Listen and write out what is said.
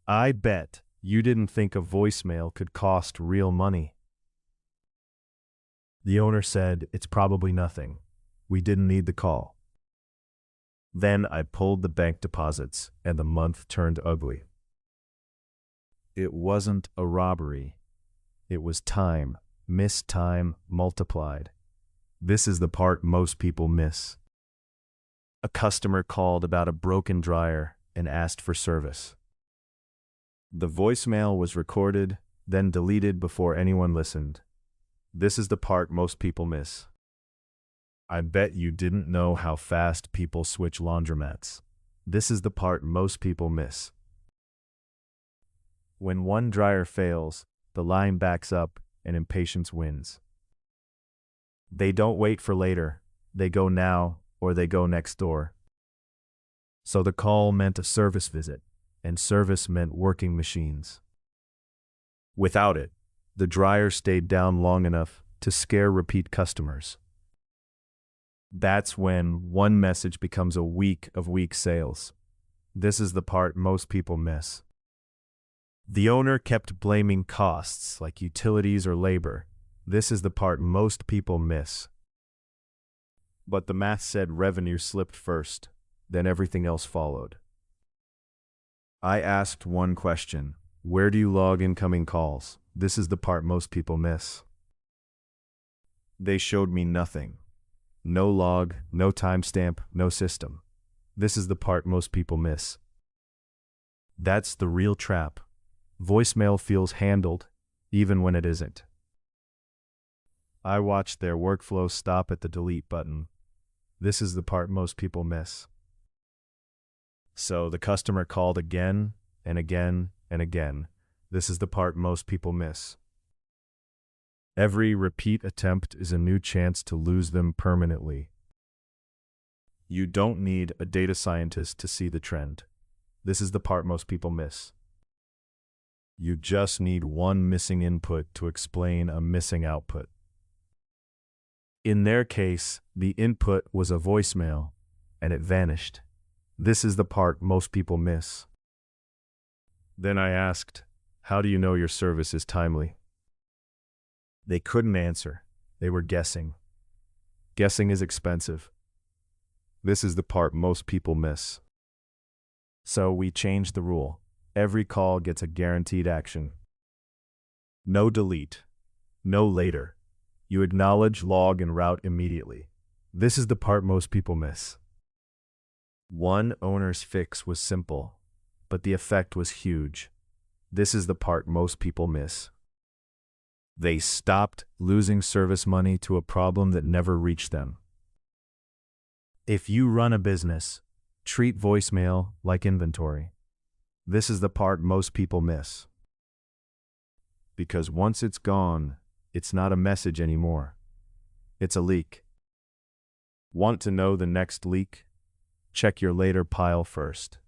I bet you didn't think a voicemail could cost real money. The owner said, "It's probably nothing. We didn't need the call." Then I pulled the bank deposits, and the month turned ugly. It wasn't a robbery. It was time, missed time multiplied. This is the part most people miss. A customer called about a broken dryer and asked for service. The voicemail was recorded, then deleted before anyone listened. This is the part most people miss. I bet you didn't know how fast people switch laundromats. This is the part most people miss. When one dryer fails, the line backs up and impatience wins. They don't wait for later. They go now or they go next door. So the call meant a service visit, and service meant working machines. Without it, the dryer stayed down long enough to scare repeat customers. That's when one message becomes a week of weak sales. This is the part most people miss. The owner kept blaming costs like utilities or labor. This is the part most people miss. But the math said revenue slipped first, then everything else followed. I asked one question: where do you log incoming calls? This is the part most people miss. They showed me nothing. No log, no timestamp, no system. This is the part most people miss. That's the real trap. Voicemail feels handled, even when it isn't. I watched their workflow stop at the delete button. This is the part most people miss. So the customer called again and again and again. This is the part most people miss. Every repeat attempt is a new chance to lose them permanently. You don't need a data scientist to see the trend. This is the part most people miss. You just need one missing input to explain a missing output. In their case, the input was a voicemail, and it vanished. This is the part most people miss. Then I asked, "How do you know your service is timely?" They couldn't answer. They were guessing. Guessing is expensive. This is the part most people miss. So we changed the rule. Every call gets a guaranteed action. No delete. No later. You acknowledge, log, and route immediately. This is the part most people miss. One owner's fix was simple, but the effect was huge. This is the part most people miss. They stopped losing service money to a problem that never reached them. If you run a business, treat voicemail like inventory. This is the part most people miss. Because once it's gone, it's not a message anymore. It's a leak. Want to know the next leak? Check your later pile first.